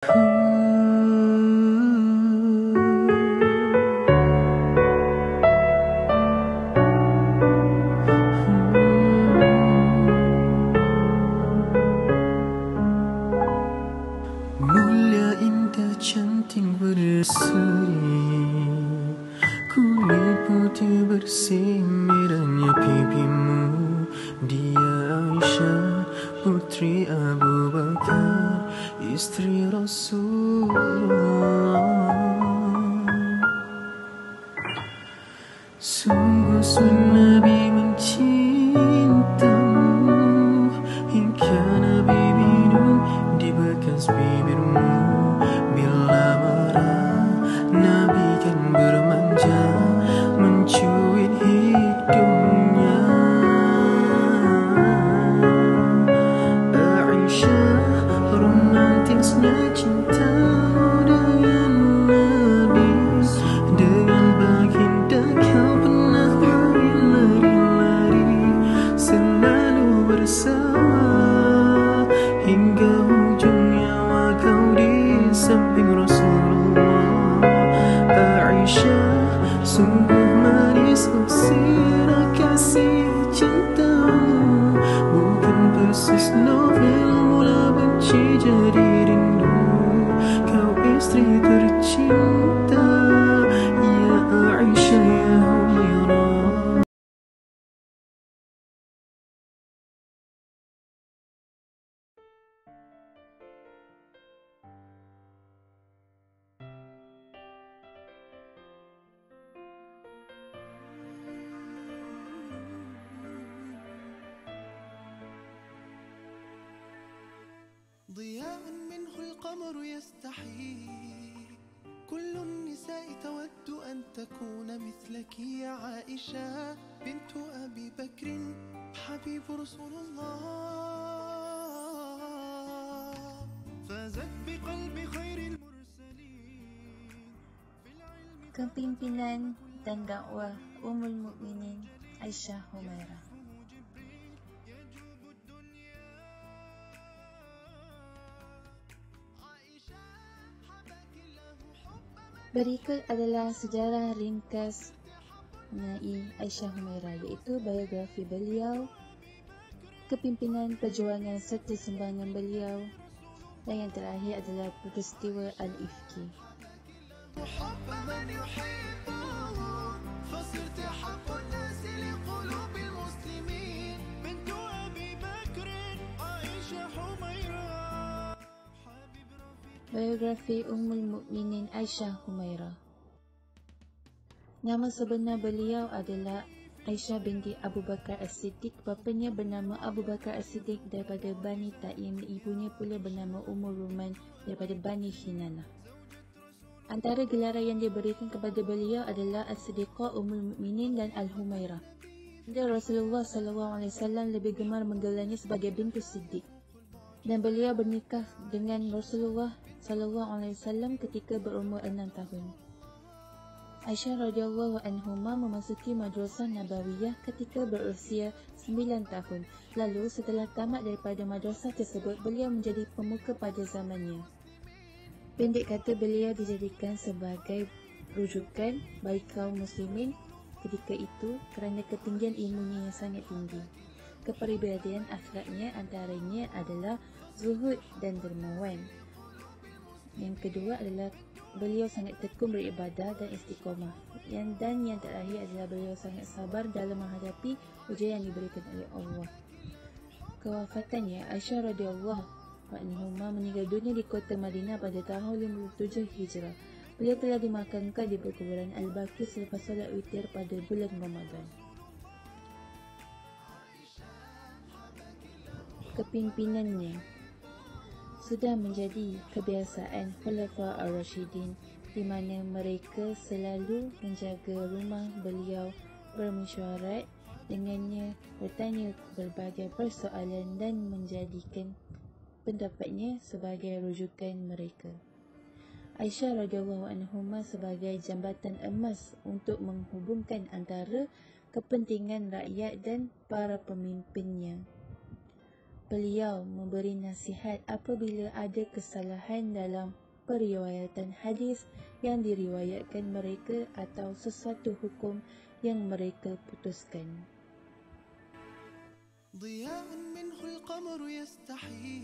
Mulia, indah, cantik, berseri, kulit putih bersih, merahnya pipimu. Dia Aisyah, putri Abu Bakar, istri Rasulullah. Sungguh Nabi mencintamu, hingga Nabi minum di bekas bibirmu. Bila marah, Nabi kan bermanja, mencuit hidungnya. Aisyah, romantisnya cintamu dengan Nabi, dengan baginda kau pernah lari-lari, selalu bersama, hingga ujung nyawa kau di samping Rasulullah. Aisyah, sungguh manis sirah kasih cintamu, bukan persis novel mula benci jadi rindu. Kau istri tercinta, ya Aisyah, ya Humairah. ضياء منه القمر يستحي، كل النساء تود أن تكون مثلك يا عائشة بنت أبي بكر حبيب رسول الله، فازت بقلب خير المرسلين في العلم. Kepimpinan dan dakwah Ummul Mukminin Aisyah Humairah. Berikut adalah sejarah ringkas mengenai Aisyah Humairah, iaitu biografi beliau, kepimpinan perjuangan serta sumbangan beliau, dan yang terakhir adalah peristiwa Al-Ifki. Biografi Ummul Mukminin Aisyah Humairah. Nama sebenar beliau adalah Aisyah binti Abu Bakar As-Siddiq. Bapanya bernama Abu Bakar As-Siddiq daripada Bani Taim, ibunya pula bernama Ummul Ruman daripada Bani Kinanah. Antara gelaran yang diberikan kepada beliau adalah As-Siddiqah, Ummul Mukminin dan Al-Humairah. Dan Rasulullah SAW lebih gemar menggelarnya sebagai bintu Siddiq. Dan beliau bernikah dengan Rasulullah SAW ketika berumur 6 tahun. Aisyah radhiyallahu anhuma memasuki Madrasah Nabawiyah ketika berusia 9 tahun. Lalu setelah tamat daripada madrasah tersebut, beliau menjadi pemuka pada zamannya. Pendek kata, beliau dijadikan sebagai rujukan bagi kaum muslimin ketika itu kerana ketinggian ilmunya yang sangat tinggi. Kepribadian akhlaknya antaranya adalah zuhud dan dermawan. Yang kedua adalah beliau sangat tekun beribadah dan istiqamah. Dan yang terakhir adalah beliau sangat sabar dalam menghadapi ujian yang diberikan oleh Allah. Kewafatannya, Aisyah radhiyallahu anha meninggal dunia di kota Madinah pada tahun 57 Hijrah. Beliau telah dimakamkan di perkuburan Al-Baqi selepas solat witir pada bulan Ramadan. Kepimpinannya sudah menjadi kebiasaan Khulafa Ar-Rasyidin, di mana mereka selalu menjaga rumah beliau, bermesyuarat dengannya, bertanya berbagai persoalan dan menjadikan pendapatnya sebagai rujukan mereka. Aisyah radhiyallahu anha sebagai jambatan emas untuk menghubungkan antara kepentingan rakyat dan para pemimpinnya. Beliau memberi nasihat apabila ada kesalahan dalam periwayatan hadis yang diriwayatkan mereka atau sesuatu hukum yang mereka putuskan. ضياء منه القمر يستحي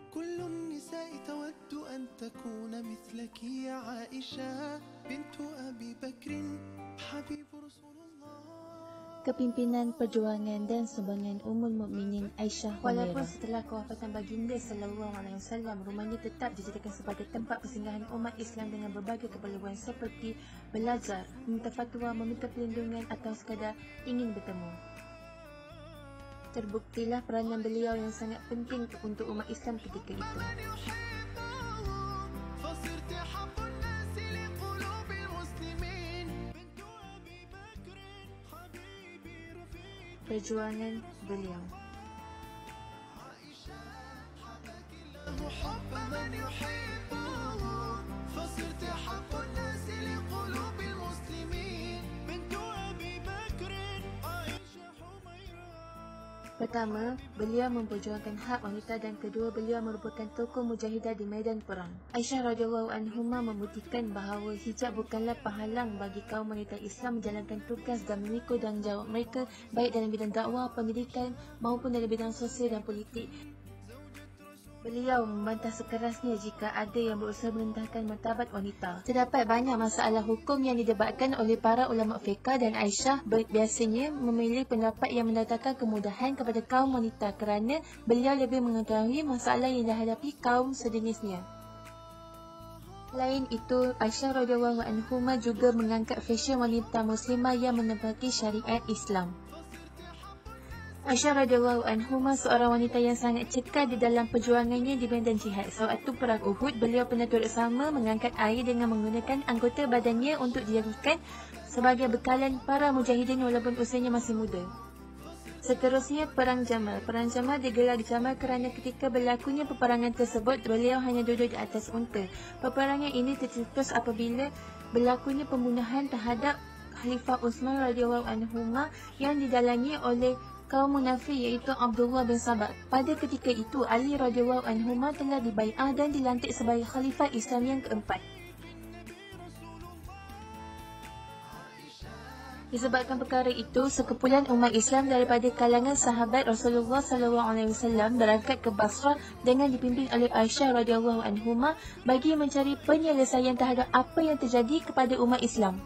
كل النساء تود أن تكون مثلك يا عائشة بنت أبي بكر حبيب رسول الله. Kepimpinan perjuangan dan sumbangan Ummul Mukminin Aisyah Walaupun Humairah. setelah kewafatan baginda sallallahu alaihi wasallam, rumahnya tetap dijadikan sebagai tempat persinggahan umat Islam dengan berbagai keperluan seperti belajar, meminta fatwa, meminta perlindungan atau sekadar ingin bertemu. Terbuktilah peranan beliau yang sangat penting untuk umat Islam ketika itu. فصرت حب الناس لقلوب المسلمين بنت أبي بكر حبيبي رفيق Perjuangan beliau. عائشة حبك الله حب من يحبه فصرت حب الناس لقلوب المسلمين بنت أبي بكر عائشة حميرة. Pertama, beliau memperjuangkan hak wanita dan kedua, beliau merupakan tokoh mujahidah di medan perang. Aisyah radhiyallahu anhuma membuktikan bahawa hijab bukanlah penghalang bagi kaum wanita Islam menjalankan tugas dan memikul tanggungjawab mereka baik dalam bidang dakwah, pendidikan maupun dalam bidang sosial dan politik. Beliau membantah sekerasnya jika ada yang berusaha merendahkan martabat wanita. Terdapat banyak masalah hukum yang didebatkan oleh para ulama fiqh dan Aisyah biasanya memilih pendapat yang mendatangkan kemudahan kepada kaum wanita kerana beliau lebih mengetahui masalah yang dihadapi kaum sejenisnya. Selain itu, Aisyah radhiyallahu anhuma juga mengangkat fashion wanita muslimah yang menepati syariat Islam. Aisyah radhiyallahu anhuma seorang wanita yang sangat cekal di dalam perjuangannya di medan jihad. Sewaktu perang Uhud, beliau pernah turut sama mengangkat air dengan menggunakan anggota badannya untuk dijadikan sebagai bekalan para mujahidin walaupun usianya masih muda. Seterusnya, Perang Jamal. Perang Jamal digelar di Jamal kerana ketika berlakunya peperangan tersebut, beliau hanya duduk di atas unta. Peperangan ini tercetus apabila berlakunya pembunuhan terhadap Khalifah Uthman radhiyallahu anhuma yang didalangi oleh kaum munafik iaitu Abdullah bin Sabah. Pada ketika itu, Ali radhiyallahu anhuma telah dibai'ah dan dilantik sebagai khalifah Islam yang keempat. Disebabkan perkara itu, sekumpulan umat Islam daripada kalangan sahabat Rasulullah SAW berangkat ke Basrah dengan dipimpin oleh Aisyah radhiyallahu anhuma bagi mencari penyelesaian terhadap apa yang terjadi kepada umat Islam.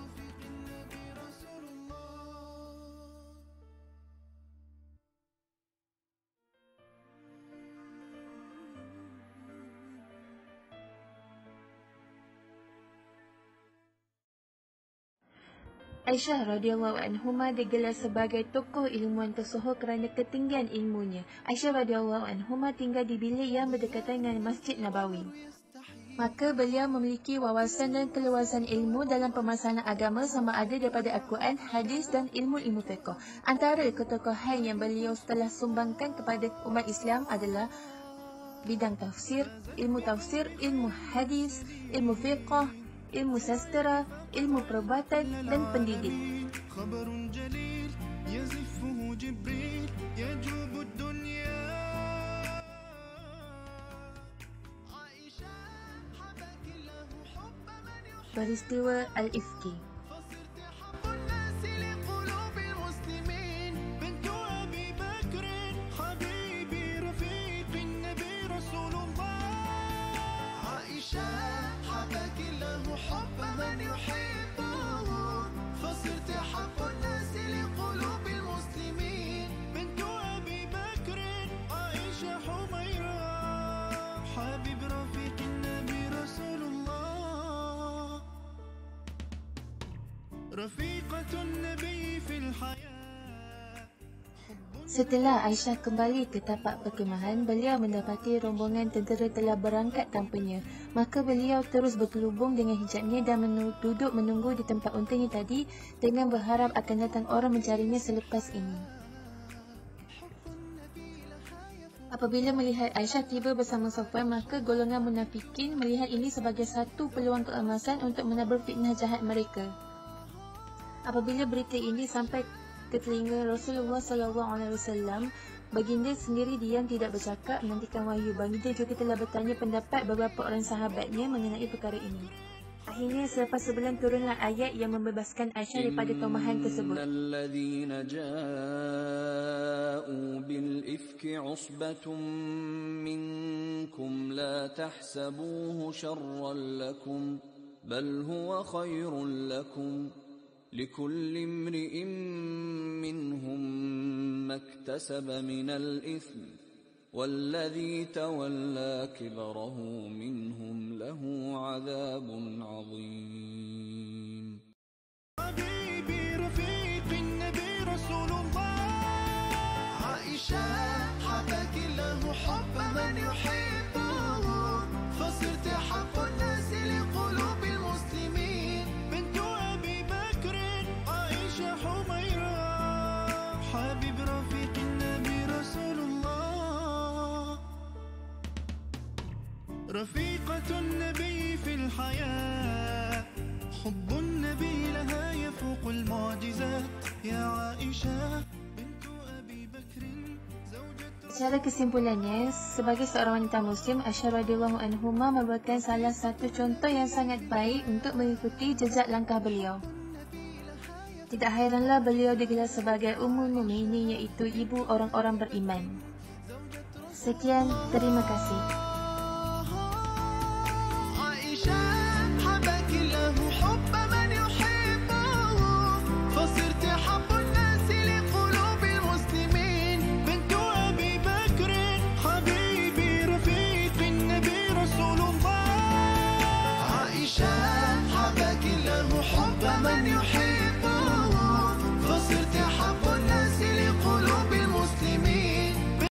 Aisyah radhiyallahu anhuma digelar sebagai tokoh ilmuwan tersohor kerana ketinggian ilmunya. Aisyah radhiyallahu anhuma tinggal di bilik yang berdekatan dengan Masjid Nabawi. Maka beliau memiliki wawasan dan keluasan ilmu dalam permasalahan agama sama ada daripada Al-Quran, hadis dan ilmu-ilmu fiqh. Antara ketokohan yang beliau telah sumbangkan kepada umat Islam adalah bidang tafsir, ilmu hadis, ilmu fiqh, ilmu sastra, ilmu perubatan dan pendidik. خبر جليل يزفه جبريل يجوب الدنيا عائشة حبك الله حب من يحب Peristiwa Al-Ifki. فصرت حب الناس لقلوب المسلمين بنت أبي بكر حبيبي رفيق النبي رسول الله عائشة حبك الله حب من يحبه فصرت حب الناس لقلوب المسلمين بنت أبي بكر عائشة حميرة حبيب رفيق النبي رسول الله رفيقة النبي في الحياة Setelah Aisyah kembali ke tapak perkemahan, beliau mendapati rombongan tentera telah berangkat tanpanya. Maka beliau terus berkelubung dengan hijabnya dan duduk menunggu di tempat untanya tadi dengan berharap akan datang orang mencarinya selepas ini. Apabila melihat Aisyah tiba bersama Safwan, maka golongan munafikin melihat ini sebagai satu peluang keemasan untuk menabur fitnah jahat mereka. Apabila berita ini sampai ke telinga Rasulullah SAW, Baginda sendiri diam tidak bercakap menantikan wahyu. Baginda juga telah bertanya pendapat beberapa orang sahabatnya mengenai perkara ini. Akhirnya selepas sebulan turunlah ayat yang membebaskan Aisyah daripada tomahan tersebut. الذين جاءوا بالإفك عصبة منكم لا تحسبوه شرا لكم بل هو خير لكم لكل امرئ منهم ما اكتسب من الإثم والذي تولى كبره منهم له عذاب عظيم. حبيبي رفيق النبي رسول الله. عائشة حبك الله حب من يحبه فصرت حب الناس لقلوب المسلمين. بنت أبي بكر عائشة حميرة حبيب رفيق النبي رسول الله. رفيقة النبي في الحياة حب النبي لها يفوق المعجزات. يا عائشة بنت أبي بكر زوجة. Secara kesimpulannya, sebagai seorang wanita Muslim, Aisyah radhiyallahu anhuma merupakan salah satu contoh yang sangat baik untuk mengikuti jejak langkah beliau. Tidak hairanlah beliau digelar sebagai Ummul Mukminin, iaitu ibu orang-orang beriman. Sekian, terima kasih.